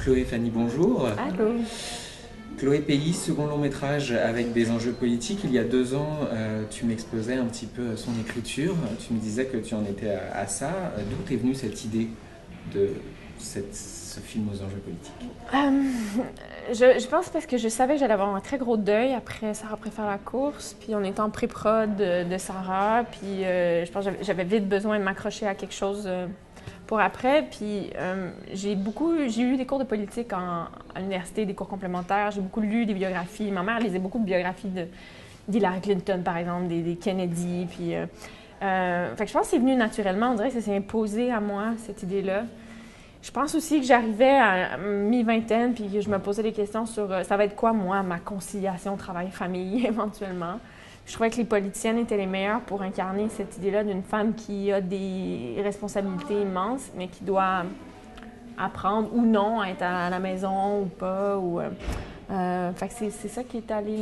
Chloé Fanny, bonjour. Allô. Chloé Pays, second long métrage avec des enjeux politiques. Il y a 2 ans, tu m'exposais un petit peu son écriture. Tu me disais que tu en étais à ça. D'où t'es venue cette idée de ce film aux enjeux politiques? Je pense parce que je savais que j'allais avoir un très gros deuil après Sarah préfère la course, puis on était en pré-prod de Sarah, puis je pense que j'avais vite besoin de m'accrocher à quelque chose pour après. Puis j'ai eu des cours de politique à l'université, des cours complémentaires. J'ai beaucoup lu des biographies. Ma mère lisait beaucoup de biographies d'Hillary Clinton, par exemple, des Kennedy. Puis, fait que je pense que c'est venu naturellement. On dirait que ça s'est imposé à moi, cette idée-là. Je pense aussi que j'arrivais à mi-vingtaine puis que je me posais des questions sur ça va être quoi, moi, ma conciliation travail-famille, éventuellement. Je trouvais que les politiciennes étaient les meilleures pour incarner cette idée-là d'une femme qui a des responsabilités immenses, mais qui doit apprendre ou non à être à la maison ou pas. Fait que c'est ça qui est allé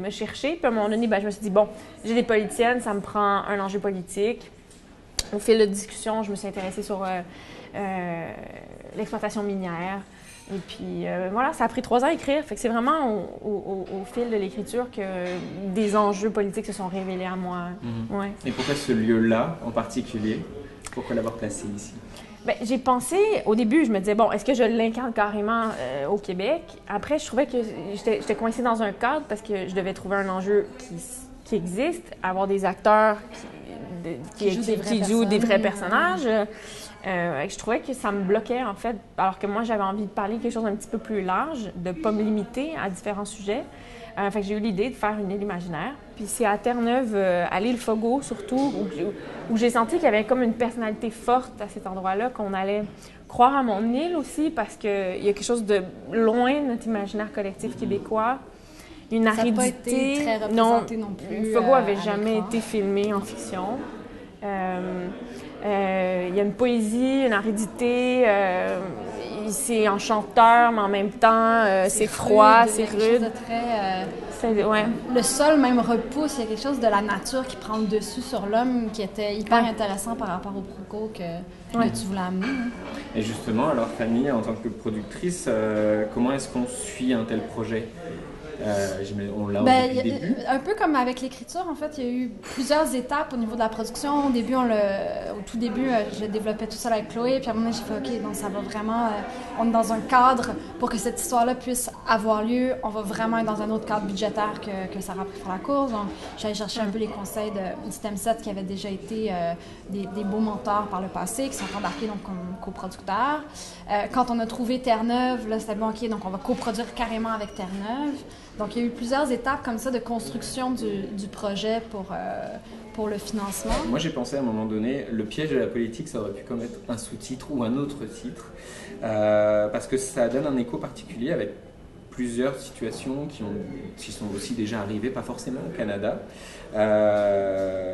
me chercher. Puis à un moment donné, je me suis dit, bon, j'ai des politiciennes, ça me prend un enjeu politique. Au fil de discussion, je me suis intéressée sur l'exploitation minière. Et puis voilà, ça a pris 3 ans à écrire. Fait que c'est vraiment au fil de l'écriture que des enjeux politiques se sont révélés à moi. Mm-hmm. Ouais. Et pourquoi ce lieu-là en particulier? Pourquoi l'avoir placé ici? Bien, j'ai pensé, au début, je me disais, bon, est-ce que je l'incarne carrément au Québec? Après, je trouvais que j'étais coincée dans un cadre parce que je devais trouver un enjeu qui existe, avoir des acteurs qui jouent des vrais personnages. Je trouvais que ça me bloquait, en fait, alors que moi, j'avais envie de parler de quelque chose d'un petit peu plus large, de ne pas me limiter à différents sujets. Fait que j'ai eu l'idée de faire une île imaginaire. Puis c'est à Terre-Neuve, à l'île Fogo, surtout, où j'ai senti qu'il y avait comme une personnalité forte à cet endroit-là, qu'on allait croire à mon île aussi, parce qu'il y a quelque chose de loin de notre imaginaire collectif québécois. Une aridité. Ça n'a pas été très représenté non plus. Fogo n'avait jamais été filmé en fiction. Il y a une poésie, une aridité, c'est enchanteur, mais en même temps, c'est froid, c'est rude. Ouais. Le sol même repousse, il y a quelque chose de la nature qui prend le dessus sur l'homme qui était hyper intéressant par rapport au propos que tu voulais amener. Et justement, alors Fanny, en tant que productrice, comment est-ce qu'on suit un tel projet? On l'a depuis le début. Un peu comme avec l'écriture, en fait, il y a eu plusieurs étapes au niveau de la production. Au tout début, je développais tout ça avec Chloé, puis à un moment donné, j'ai fait OK, donc ça va vraiment. On est dans un cadre pour que cette histoire-là puisse avoir lieu. On va vraiment être dans un autre cadre budgétaire que Sarah préfère la course. Donc, j'allais chercher un peu les conseils de Système 7 qui avaient déjà été des beaux mentors par le passé, qui sont embarqués donc comme coproducteurs. Quand on a trouvé Terre-Neuve, là, c'était bon, OK, donc on va coproduire carrément avec Terre-Neuve. Donc, il y a eu plusieurs étapes comme ça de construction du projet pour le financement. Moi, j'ai pensé à un moment donné, le piège de la politique, ça aurait pu comme être un sous-titre ou un autre titre, parce que ça donne un écho particulier avec plusieurs situations qui sont aussi déjà arrivées, pas forcément au Canada.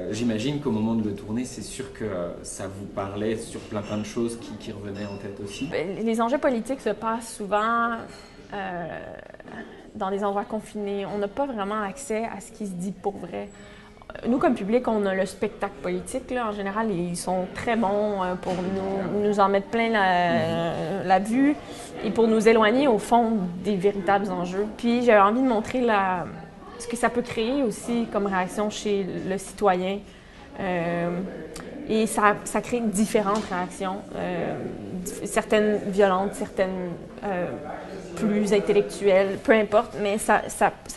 J'imagine qu'au moment de le tourner, c'est sûr que ça vous parlait sur plein de choses qui revenaient en tête aussi. Les enjeux politiques se passent souvent dans des endroits confinés. On n'a pas vraiment accès à ce qui se dit pour vrai. Nous, comme public, on a le spectacle politique. Là. En général, ils sont très bons pour nous en mettre plein la vue et pour nous éloigner, au fond, des véritables enjeux. Puis, j'avais envie de montrer ce que ça peut créer aussi comme réaction chez le citoyen. Et ça crée différentes réactions, certaines violentes, certaines plus intellectuelles, peu importe, mais ça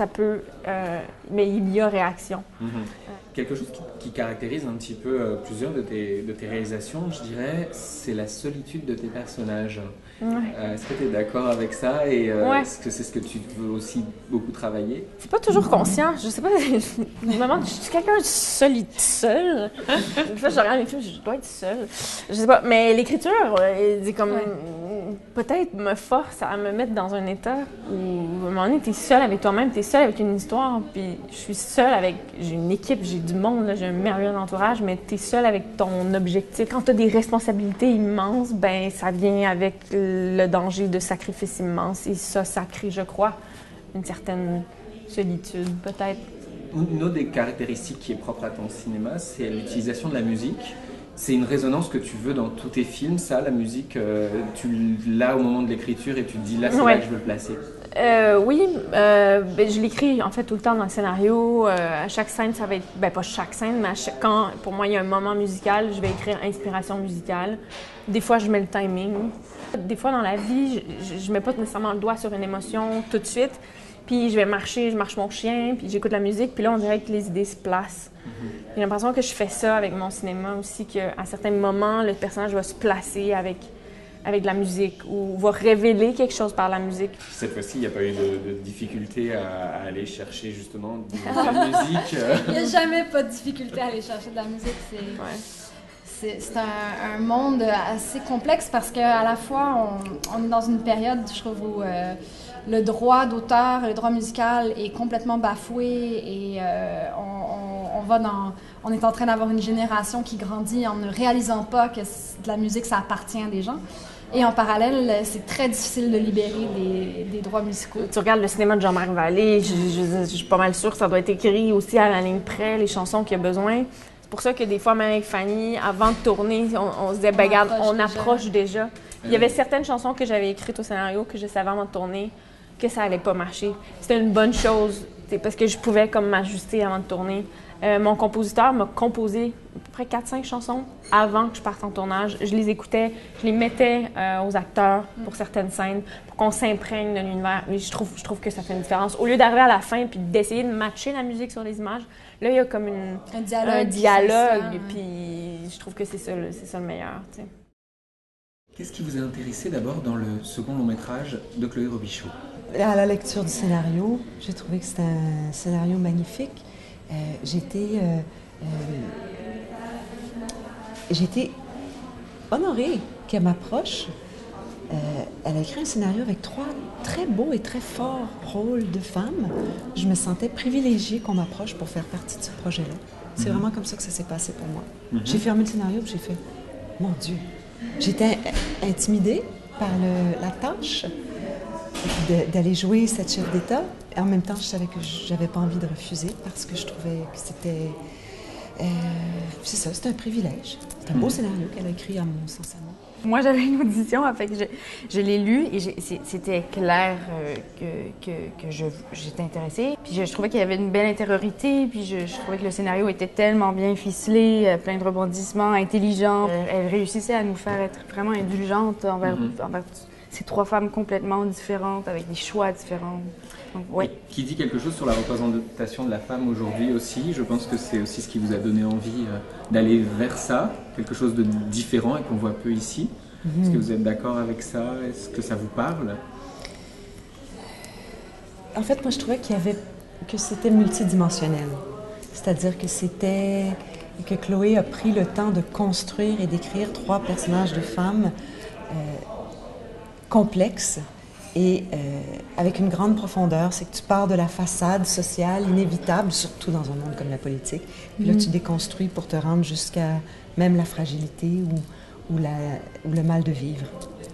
peut... mais il y a réaction. Quelque chose qui caractérise un petit peu plusieurs de tes réalisations, je dirais, c'est la solitude de tes personnages. Est-ce que tu es d'accord avec ça et est-ce que c'est ce que tu veux aussi beaucoup travailler? C'est pas toujours conscient. Je sais pas, je me demande, je suis quelqu'un de seul. Une fois, je regarde mes films, je dois être seule. Je sais pas, mais l'écriture, c'est comme... peut-être me force à me mettre dans un état où, à un moment donné, t'es seule avec toi-même, t'es seule avec une histoire, puis je suis seule avec... J'ai une équipe, j'ai du monde, là, j'ai un merveilleux entourage, mais t'es seule avec ton objectif. Quand t'as des responsabilités immenses, ben ça vient avec le danger de sacrifice immense, et ça crée, je crois, une certaine solitude, peut-être. Une autre des caractéristiques qui est propre à ton cinéma, c'est l'utilisation de la musique. C'est une résonance que tu veux dans tous tes films, ça, la musique, tu l'as au moment de l'écriture et tu te dis là, c'est là que je veux le placer. Oui, je l'écris en fait tout le temps dans le scénario. À chaque scène, ça va être, pas chaque scène, mais quand pour moi il y a un moment musical, je vais écrire inspiration musicale. Des fois, je mets le timing. Des fois dans la vie, je mets pas nécessairement le doigt sur une émotion tout de suite. Puis je vais marcher, je marche mon chien, puis j'écoute la musique, puis là on dirait que les idées se placent. J'ai l'impression que je fais ça avec mon cinéma aussi, qu'à certains moments, le personnage va se placer avec de la musique ou va révéler quelque chose par la musique. Cette fois-ci, il n'y a pas eu de difficulté à aller chercher justement de la musique. Il n'y a jamais pas de difficulté à aller chercher de la musique. C'est un monde assez complexe parce qu'à la fois, on est dans une période, je trouve, où le droit d'auteur, le droit musical est complètement bafoué et on est en train d'avoir une génération qui grandit en ne réalisant pas que de la musique, ça appartient à des gens. Et en parallèle, c'est très difficile de libérer des droits musicaux. Tu regardes le cinéma de Jean-Marc Vallée, je suis pas mal sûre que ça doit être écrit aussi à la ligne près, les chansons qu'il y a besoin. C'est pour ça que des fois, même avec Fanny, avant de tourner, on se disait, regarde, on approche déjà. Il y avait certaines chansons que j'avais écrites au scénario que je savais avant de tourner que ça allait pas marcher. C'était une bonne chose, parce que je pouvais comme m'ajuster avant de tourner. Mon compositeur m'a composé à peu près 4-5 chansons avant que je parte en tournage. Je les écoutais, je les mettais aux acteurs pour certaines scènes, pour qu'on s'imprègne de l'univers. Mais je trouve que ça fait une différence. Au lieu d'arriver à la fin et d'essayer de matcher la musique sur les images, là, il y a comme un dialogue puis je trouve que c'est ça le meilleur. T'sais. Qu'est-ce qui vous a intéressé d'abord dans le second long-métrage de Chloé Robichaud? À la lecture du scénario, j'ai trouvé que c'était un scénario magnifique. J'étais honorée qu'elle m'approche. Elle a écrit un scénario avec 3 très beaux et très forts rôles de femmes. Je me sentais privilégiée qu'on m'approche pour faire partie de ce projet-là. C'est vraiment comme ça que ça s'est passé pour moi. J'ai fermé le scénario et j'ai fait « Mon Dieu !» J'étais intimidée par la tâche d'aller jouer cette chef d'État. Et en même temps, je savais que je n'avais pas envie de refuser parce que je trouvais que c'était... c'est ça, c'était un privilège. C'est un beau scénario qu'elle a écrit, à mon sens à moi. Moi, j'avais une audition, en fait, je l'ai lu et c'était clair que j'étais intéressée. Puis je trouvais qu'il y avait une belle intériorité, puis je trouvais que le scénario était tellement bien ficelé, plein de rebondissements, intelligent. Elle réussissait à nous faire être vraiment indulgente envers ces 3 femmes complètement différentes, avec des choix différents. Donc, ouais. Qui dit quelque chose sur la représentation de la femme aujourd'hui aussi. Je pense que c'est aussi ce qui vous a donné envie d'aller vers ça, quelque chose de différent et qu'on voit peu ici. Est-ce que vous êtes d'accord avec ça? Est-ce que ça vous parle? En fait, moi, je trouvais que c'était multidimensionnel. C'est-à-dire que Chloé a pris le temps de construire et d'écrire 3 personnages de femmes complexes et avec une grande profondeur. C'est que tu pars de la façade sociale inévitable, surtout dans un monde comme la politique. Puis là, tu déconstruis pour te rendre jusqu'à même la fragilité ou le mal de vivre.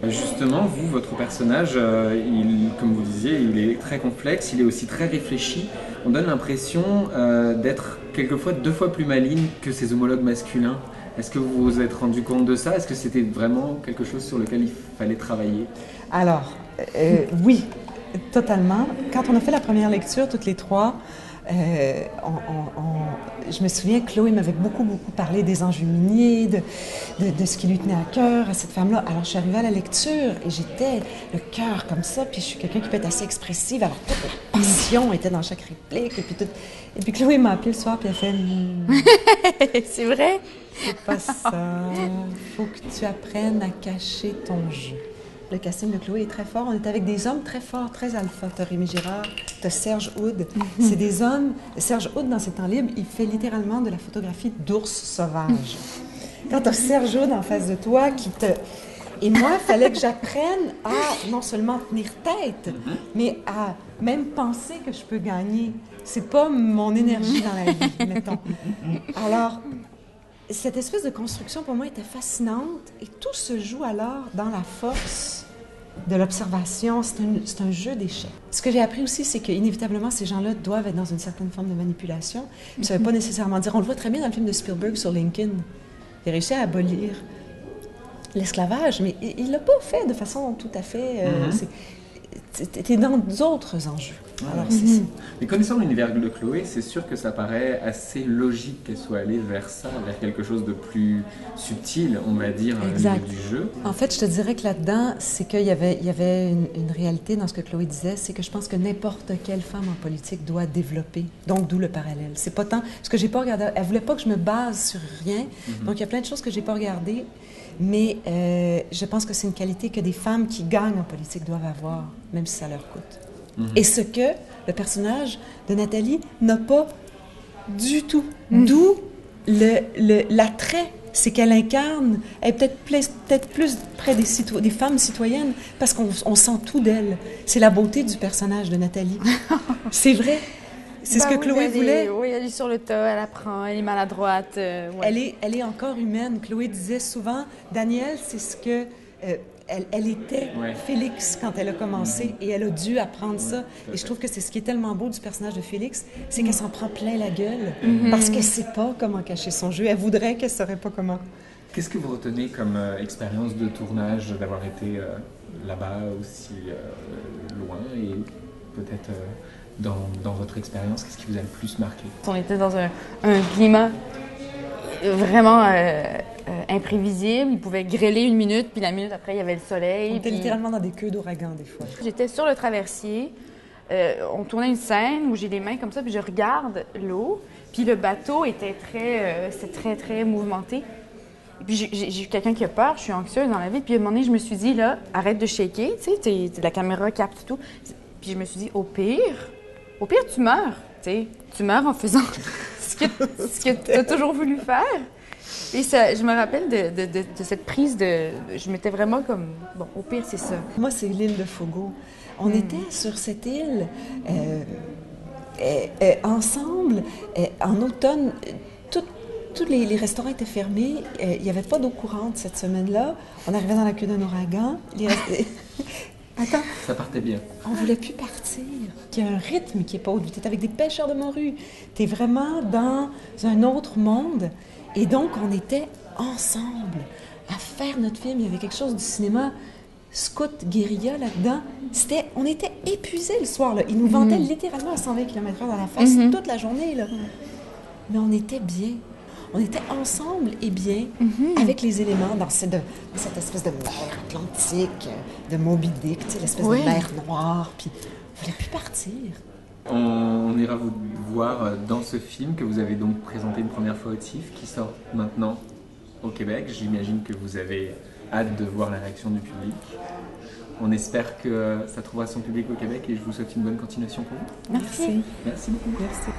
Justement, vous, votre personnage, comme vous disiez, il est très complexe, il est aussi très réfléchi. On donne l'impression d'être quelquefois 2 fois plus maligne que ses homologues masculins. Est-ce que vous vous êtes rendu compte de ça? Est-ce que c'était vraiment quelque chose sur lequel il fallait travailler? Alors, oui, totalement. Quand on a fait la première lecture, toutes les 3, je me souviens que Chloé m'avait beaucoup parlé des enjeux miniers, de ce qui lui tenait à cœur à cette femme-là. Alors, je suis arrivée à la lecture et j'étais le cœur comme ça, puis je suis quelqu'un qui peut être assez expressive, alors toute la passion était dans chaque réplique, et puis Chloé m'a appelé le soir, puis elle fait C'est vrai? C'est pas ça. Faut que tu apprennes à cacher ton jeu. Le casting de Chloé est très fort. On est avec des hommes très forts, très alpha. T'as Rémi Girard, t'as Serge Houde. C'est des hommes... Serge Houde, dans ses temps libres, il fait littéralement de la photographie d'ours sauvages. Quand t'as Serge Houde en face de toi qui te... Et moi, il fallait que j'apprenne à non seulement tenir tête, mais à même penser que je peux gagner. C'est pas mon énergie dans la vie, mettons. Alors, cette espèce de construction, pour moi, était fascinante. Et tout se joue alors dans la force de l'observation. C'est un jeu d'échecs. Ce que j'ai appris aussi, c'est qu'inévitablement, ces gens-là doivent être dans une certaine forme de manipulation. Ça ne veut pas nécessairement dire... On le voit très bien dans le film de Spielberg sur Lincoln. Il a réussi à abolir l'esclavage, mais il l'a pas fait de façon tout à fait... T'es dans d'autres enjeux. Alors, c'est ça. Mais connaissant l'univers de Chloé, c'est sûr que ça paraît assez logique qu'elle soit allée vers ça, vers quelque chose de plus subtil, on va dire, au niveau du jeu. En fait, je te dirais que là-dedans, c'est qu'il y avait une réalité dans ce que Chloé disait, c'est que je pense que n'importe quelle femme en politique doit développer. Donc, d'où le parallèle. C'est pas tant... Ce que j'ai pas regardé... Elle voulait pas que je me base sur rien. Donc, il y a plein de choses que j'ai pas regardées. Mais je pense que c'est une qualité que des femmes qui gagnent en politique doivent avoir, même si ça leur coûte. Et ce que le personnage de Nathalie n'a pas du tout. D'où l'attrait, c'est qu'elle incarne, elle est peut-être plus près des femmes citoyennes, parce qu'on sent tout d'elle. C'est la beauté du personnage de Nathalie. C'est vrai. C'est ce que Chloé voulait. Oui, elle est sur le tas, elle apprend, elle est maladroite. Ouais. Elle est encore humaine. Chloé disait souvent, Danielle, c'est ce que elle était Félix quand elle a commencé et elle a dû apprendre ça. Et je trouve que c'est ce qui est tellement beau du personnage de Félix, c'est qu'elle s'en prend plein la gueule parce qu'elle sait pas comment cacher son jeu. Elle voudrait qu'elle saurait pas comment. Qu'est-ce que vous retenez comme expérience de tournage, d'avoir été là-bas aussi loin et peut-être dans votre expérience, qu'est-ce qui vous a le plus marqué? On était dans un climat vraiment imprévisible. Il pouvait grêler une minute, puis la minute après, il y avait le soleil. On était littéralement dans des queues d'ouragan, des fois. J'étais sur le traversier. On tournait une scène où j'ai les mains comme ça, puis je regarde l'eau. Puis le bateau était très mouvementé. Et puis j'ai eu quelqu'un qui a peur, je suis anxieuse dans la vie. Puis à un moment donné, je me suis dit, là, arrête de shaker, tu sais, la caméra capte tout. Puis je me suis dit, au pire, tu meurs, tu sais. Tu meurs en faisant ce que tu as toujours voulu faire. Et ça, je me rappelle de cette prise de... Je m'étais vraiment comme... Bon, au pire, c'est ça. Moi, c'est l'île de Fogo. On était sur cette île ensemble. En automne, tous les restaurants étaient fermés. Il n'y avait pas d'eau courante cette semaine-là. On arrivait dans la queue d'un ouragan. Attends. Ça partait bien. On ne voulait plus partir. Il y a un rythme qui n'est pas au... Tu es avec des pêcheurs de morue. Tu es vraiment dans un autre monde. Et donc, on était ensemble à faire notre film. Il y avait quelque chose du cinéma scout guérilla là-dedans. On était épuisés le soir. Là. Ils nous vendaient littéralement à 120 km/h dans la face toute la journée. Là. Mais on était bien. On était ensemble et bien avec les éléments dans cette espèce de mer Atlantique, de Moby Dick, l'espèce de mer noire. Puis on ne voulait plus partir. On ira vous voir dans ce film que vous avez donc présenté une première fois au TIFF, qui sort maintenant au Québec. J'imagine que vous avez hâte de voir la réaction du public. On espère que ça trouvera son public au Québec et je vous souhaite une bonne continuation pour vous. Merci. Merci beaucoup. Merci.